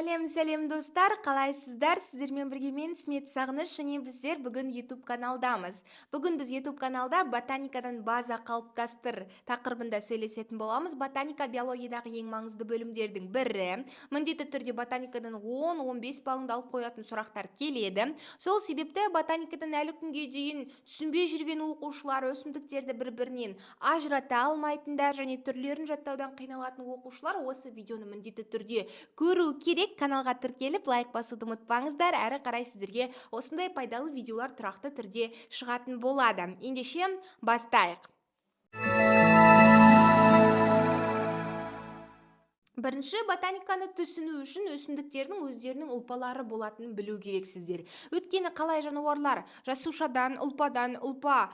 Сәлем достар, қалайсыздар? Сіздермен бірге мен Смет Сағыныш, және біздер бүгін YouTube каналдамыз. Бүгін біз YouTube каналда ботаникадан база қалыптастыр тақырыбында сөйлесетін боламыз. Ботаника биологиядағы ең маңызды бөлімдердің бірі. Міндетті түрде ботаникадан 10-15 балыңды алып қоятын сұрақтар келеді. Сол себепті ботаникадан әлі күнге дейін түсінбей жүрген оқушылар, өсімдіктерді бір-бірінен ажырата алмайтындар және түрлерін жаттаудан қиналатын оқушылар осы видеоны міндетті түрде көру керек. Каналға тіркеліп лайк басуды ұмытпаңыздар, әрі қарай сіздерге осындай пайдалы видеолар тұрақты түрде шығатын болады. Ендеше бастайық. Бірінші, ботаниканы түсіну үшін өсімдіктердің өздерінің ұлпалары болатынын білу керексіздер. Өйткені қалай жануарлар жасушадан, ұлпадан, ұлпа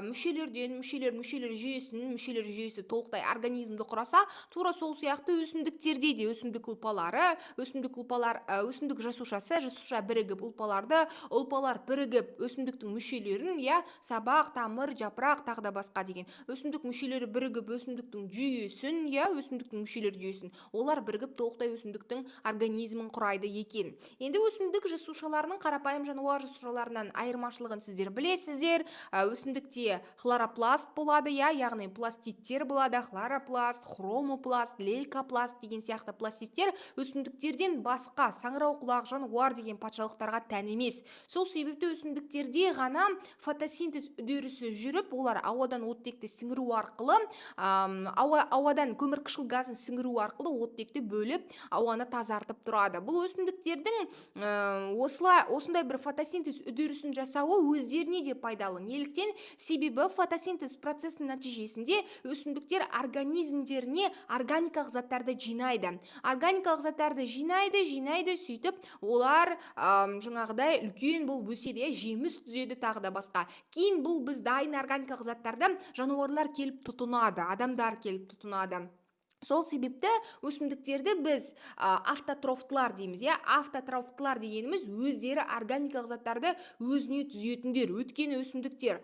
мүшелерден, мүшелер жүйесі толықтай организмді құраса, тура сол сияқты өсімдіктерде де өсімдік ұлпалары, өсімдік жасуша бірігіп ұлпаларды, ұлпалар бірігіп өсімдіктің мүшелерін, сабақ, тамыр, жапырақ, тағы да басқа деген өсімдік мүшелері бірігіп өсімдіктің жүйесін, өсімдіктің мүшелер жүйесін, олар бірігіп толықтай өсімдіктің организмін құрайды екен. Енді өсімдік жасушаларының қарапайым жануар жасушаларынан айырмашылығын сіздер білесіздер. Өсімдікте хлоропласт болады, яғни пластиттер болады, хлоропласт, хромопласт, лейкопласт деген сияқты пластиттер өсімдіктерден басқа саңырауқұлақ, жануар деген патшалықтарға тән емес. Сол себепті өсімдіктерде ғана фотосинтез үдерісі жүріп, олар ауадан оттекті сіңіру арқылы, ауадан көмірқышқыл газын сіңіру арқылы оттекті бөліп, ауаны тазартып тұрады. Бұл өсімдіктердің осындай бір фотосинтез үдерісін жасауы өздеріне де пайдалы. Неліктен? Себебі фотосинтез процесінің нәтижесінде өсімдіктер организмдеріне органикалық заттарды жинайды. Органикалық заттарды жинайды, сөйтіп олар жаңағыдай үлкен бұл өседі, жеміс түзеді, тағы да басқа. Кейін бұл біз дайын органикалық заттарды жануарлар келіп тұтынады, адамдар келіп тұтынады. Сол себепті өсімдіктерді біз автотрофтылар дейміз. Автотрофтылар дегеніміз өздері органикалық заттарды өзіне түзетіндер. Өйткені өсімдіктер,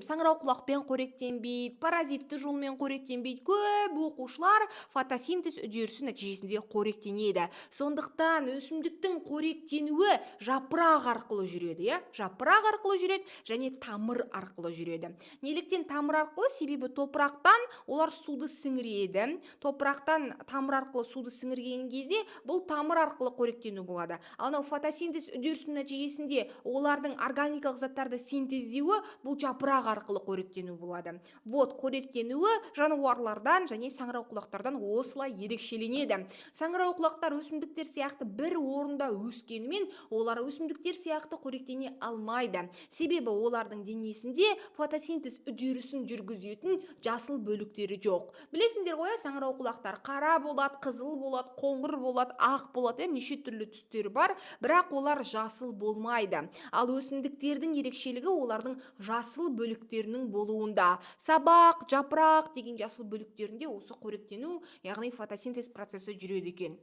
саңырауқұлақпен қоректенбейді, паразитті жолмен қоректенбейді. Көп оқушылар фотосинтез үдерісі нәтижесінде қоректенеді. Сондықтан өсімдіктің қоректенуі жапырақ арқылы жүреді. Жапырақ арқылы жүреді және тамыр арқылы жүреді. Неліктен тамыр арқылы? Себебі топырақтан олар суды сіңіреді. Топырақтан тамыр арқылы суды сіңірген кезде бұл тамыр арқылы қоректену болады. Ал фотосинтез үдерісінің нәтижесінде олардың органикалық заттарды синтездеуі бұл жапырақ арқылы қоректену болады. Қоректенуі жануарлардан және саңырауқұлақтардан осылай ерекшеленеді. Саңырауқұлақтар өсімдіктер сияқты бір орында өскенімен, олар өсімдіктер сияқты қоректене алмайды. Себебі олардың денесінде фотосинтез үдерісін жүргізетін жасыл бөліктері жоқ. Білесіңдер ғой, саңырауқұлақтар қара болады, қызыл болады, қоңыр болады, ақ болады, неше түрлі түстері бар, бірақ олар жасыл болмайды. Ал өсімдіктердің ерекшелігі олардың жасыл бөліктерінің болуында. Сабақ, жапырақ деген жасыл бөліктерінде осы қоректену, яғни фотосинтез процесі жүреді екен.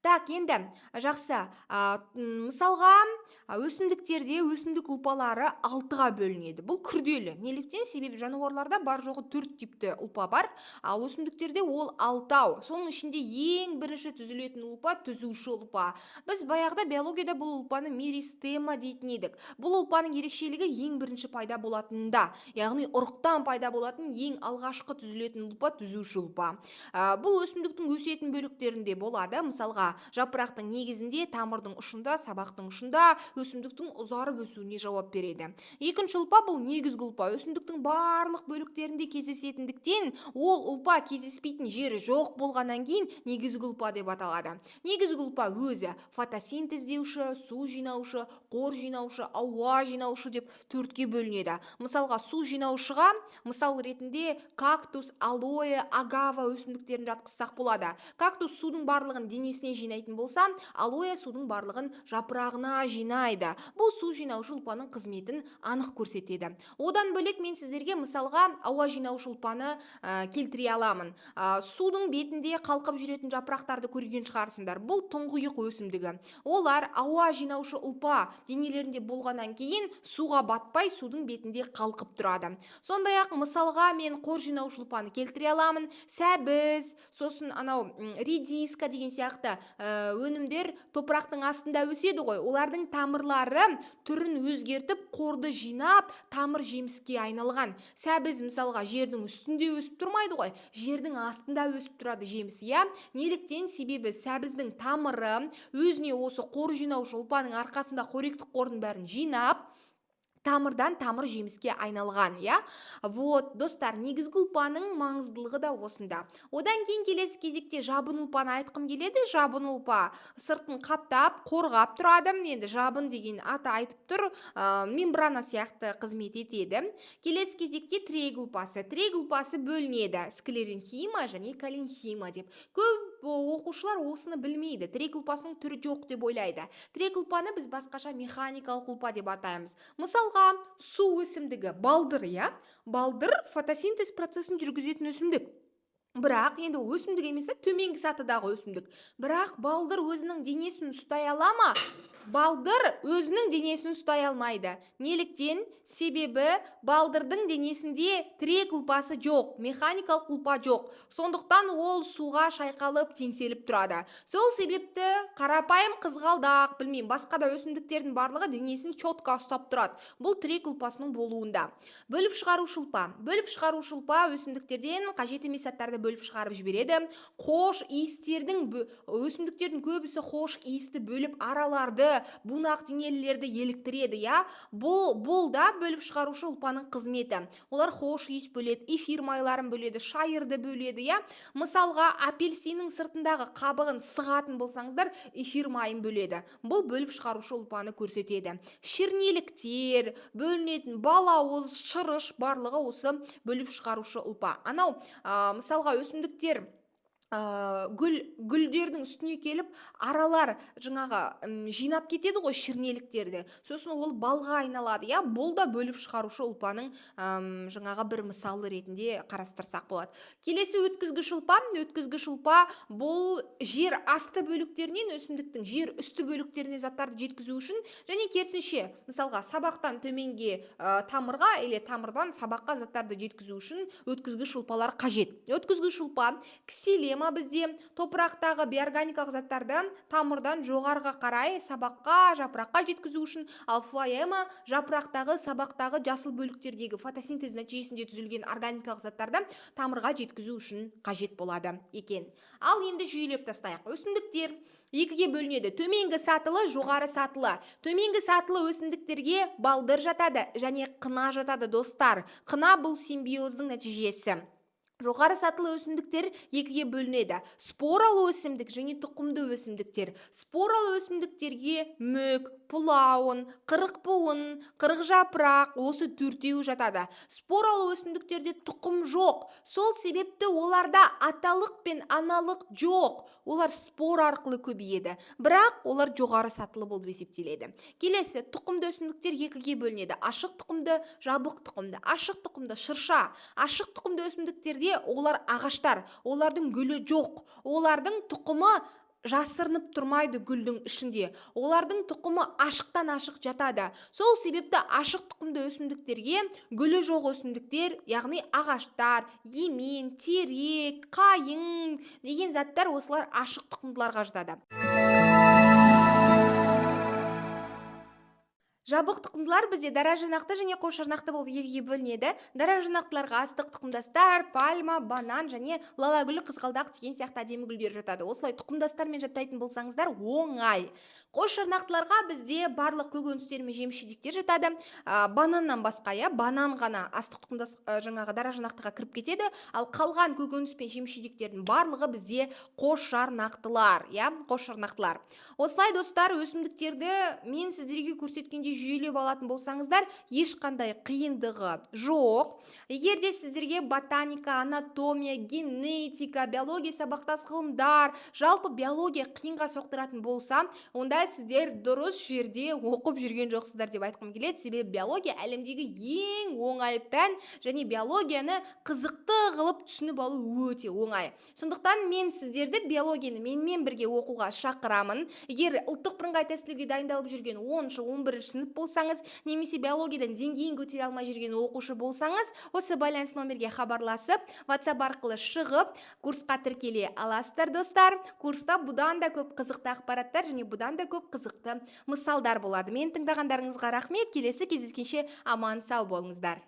Енді жақсы, мысалға өсімдіктерде өсімдік ұлпалары 6-ға бөлінеді. Бұл күрделі. Неліктен? Себебі жануарларда бар жоғы 4 типті ұлпа бар, ал өсімдіктерде ол 6-ау. Соның ішінде ең бірінші түзілетін ұлпа түзуші ұлпа. Біз баяғыда биологияда бұл ұлпаны меристема дейтін едік. Бұл ұлпаның ерекшелігі ең бірінші пайда болатынында, яғни ұрықтан пайда болатын ең алғашқы түзілетін ұлпа түзуші ұлпа. Бұл өсімдіктің өсетін бөліктерінде болады. Мысалға, жапырақтың негізінде, тамырдың ұшында, сабақтың ұшында өсімдіктің ұзарып өсуіне жауап береді. Екінші ұлпа бұл негізгі ұлпа. Өсімдіктің барлық бөліктерінде кездесетіндіктен, ол ұлпа кездеспейтін жері жоқ болғаннан кейін негізгі ұлпа деп аталады. Негізгі ұлпа өзі фотосинтездеуші, су жинаушы, қор жинаушы, ауа жинаушы деп 4-ке бөлінеді. Мысалға, су жинаушыға мысал ретінде кактус, алоэ, агава өсімдіктерін жатқызсақ болады. Кактус судың барлығын денесіне жинайтын болса, алоэ судың барлығын жапырағына жинайды. Бұл су жинаушы ұлпаның қызметін анық көрсетеді. Одан бөлек мен сіздерге мысалға ауа жинаушы ұлпаны келтіре аламын. Судың бетінде қалқып жүретін жапырақтарды көрген шығарсыңдар. Бұл тұңғиық өсімдігі. Олар ауа жинаушы ұлпа денелерінде болғаннан кейін суға батпай судың бетінде қалқып тұрады. Сондай-ақ мысалға мен қор жинаушы ұлпаны келтіре аламын. Сәбіз, сосын редиска деген сияқты өнімдер топырақтың астында өседі ғой. Олардың тамырлары түрін өзгертіп, қорды жинап, тамыр жеміске айналған. Сәбіз мысалға жердің үстінде өсіп тұрмайды ғой, жердің астында өсіп тұрады жеміс, иә. Неліктен? Себебі сәбіздің тамыры өзіне осы қор жинаушы ұлпаның арқасында қоректік қордың бәрін жинап, тамырдан тамыр жеміске айналған, иә. Вот, достар, негізгі ұлпаның маңыздылығы да осында. Одан кейін келесі кезекте жабын ұлпаны айтқым келеді. Жабын ұлпа сыртын қаптап, қорғап тұрады. Енді жабын деген аты айтып тұр, мембрана сияқты қызмет етеді. Келесі кезекте тірек ұлпасы. Тірек ұлпасы бөлінеді: склеренхима және калинхима деп. Көп оқушылар осыны білмейді. Тірек ұлпасының түрі жоқ деп ойлайды. Тірек ұлпаны біз басқаша механикалық ұлпа деп атаймыз. Мысалға, су өсімдігі балдыр, иә. Балдыр фотосинтез процесін жүргізетін өсімдік. Бірақ енді өсімдік емес, төменгі сатыдағы өсімдік. Бірақ балдыр өзінің денесін ұстай ала ма? Балдыр өзінің денесін ұстай алмайды. Неліктен? Себебі балдырдың денесінде тірек ұлпасы жоқ, механикалық ұлпа жоқ. Сондықтан ол суға шайқалып, теңселіп тұрады. Сол себепті қарапайым қызғалдақ, білмеймін, басқа да өсімдіктердің барлығы денесін четко ұстап тұрады. Бұл тірек ұлпасының болуында. Бөліп шығарушы ұлпа. Бөліп шығарушы ұлпа өсімдіктерден қажет емес заттарды бөліп шығарып жібереді. Хош иістердің, өсімдіктердің көбісі хош иісті бөліп араларды, бунақ денелілерді еліктіреді, иә. Бұл да бөліп шығарушы ұлпаның қызметі. Олар хош иіс бөледі, эфир майларын бөледі, шайырды бөледі, иә. Мысалға, апельсиннің сыртындағы қабығын сығатын болсаңыздар, эфир майын бөледі. Бұл бөліп шығарушы ұлпаны көрсетеді. Шірнеліктер, бөлінетін балауыз, шырыш барлығы осы бөліп шығарушы ұлпа. Анау, мысалға, өсімдіктер гүлдердің үстіне келіп аралар жаңағы жинап кетеді ғой, шірнеліктерді. Сосын ол балға айналады, иә. Бұл да бөліп шығарушы ұлпаның жаңағы бір мысалы ретінде қарастырсақ болады. Келесі өткізгіш ұлпа. Өткізгіш ұлпа бұл жер асты бөліктерінен өсімдіктің жер үсті бөліктеріне заттарды жеткізу үшін, және керісінше, мысалға, сабақтан төменге тамырға, или тамырдан сабаққа заттарды жеткізу үшін өткізгіш ұлпалар қажет. Өткізгіш ұлпа ксилема бізде топырақтағы биорганикалық заттарды тамырдан жоғарыға қарай сабаққа, жапыраққа жеткізу үшін, ал флоема жапырақтағы, сабақтағы жасыл бөліктердегі фотосинтез нәтижесінде түзілген органикалық заттарды тамырға жеткізу үшін қажет болады екен. Ал енді жүйелеп тастайық. Өсімдіктер екіге бөлінеді: төменгі сатылы, жоғары сатылы. Төменгі сатылы өсімдіктерге балдыр жатады және қына жатады, достар. Қына бұл симбиоздың нәтижесі. Жоғары сатылы өсімдіктер екіге бөлінеді: споралы өсімдік және тұқымды өсімдіктер. Споралы өсімдіктерге мүк, пылауын, қырық буын, қырық жапырақ, осы төртеуі жатады. Споралы өсімдіктерде тұқым жоқ. Сол себепті оларда аталық пен аналық жоқ. Олар спор арқылы көбейеді. Бірақ олар жоғары сатылы болып есептеледі. Келесі, тұқымды өсімдіктер екіге бөлінеді: ашық тұқымды, жабық тұқымды. Ашық тұқымды шырша. Ашық тұқымды өсімдіктерде олар ағаштар. Олардың гүлі жоқ. Олардың тұқымы жасырынып тұрмайды гүлдің ішінде. Олардың тұқымы ашықтан ашық жатады. Сол себепті ашық тұқымды өсімдіктерге гүлі жоқ өсімдіктер, яғни ағаштар, емен, терек, қайың деген заттар, осылар ашық тұқымдыларға жатады. Жабық тұқымдылар бізде даражанақты және қошарнақты болып екіге бөлінеді. Даражанақтыларға астық тұқымдастар, пальма, банан және лалагүл, қызғалдақ деген сияқты әдемі гүлдер жатады. Осылай тұқымдастармен жаттайтын болсаңыздар оңай. Қошарнақтыларға бізде барлық көкөністер мен жеміс-жидектер жатады. Бананнан басқа, банан ғана астық тұқымдас жаңағы даражанақтыға кіріп кетеді. Ал қалған көкөніс пен жеміс-жидектердің барлығы бізде қошарнақтылар, қошарнақтылар. Осылай, достар, өсімдіктерді мен сіздерге көрсеткенде жүйелеп алатын болсаңыздар, ешқандай қиындығы жоқ. Егер де сіздерге ботаника, анатомия, генетика, биология сабақтас ғылымдар, жалпы биология қиынға соқтыратын болса, онда сіздер дұрыс жерде оқып жүрген жоқсыздар деп айтқым келеді. Себебі биология әлемдегі ең оңай пән, және биологияны қызықты қылып түсініп алу өте оңай. Сондықтан мен сіздерді биологияны менімен бірге оқуға шақырамын. Егер ұлттық бірыңғай тестілеуге дайындалып жүрген 10-11 жүріп болсаңыз, немесе биологиядан деңгейін көтере алмай жүрген оқушы болсаңыз, осы байланыс номерге хабарласып, WhatsApp арқылы шығып, курсқа тіркеле аласыздар, достар. Курста бұдан да көп қызықты ақпараттар және бұдан да көп қызықты мысалдар болады. Мені тыңдағандарыңызға рахмет. Келесі кездескенше аман сау болыңыздар.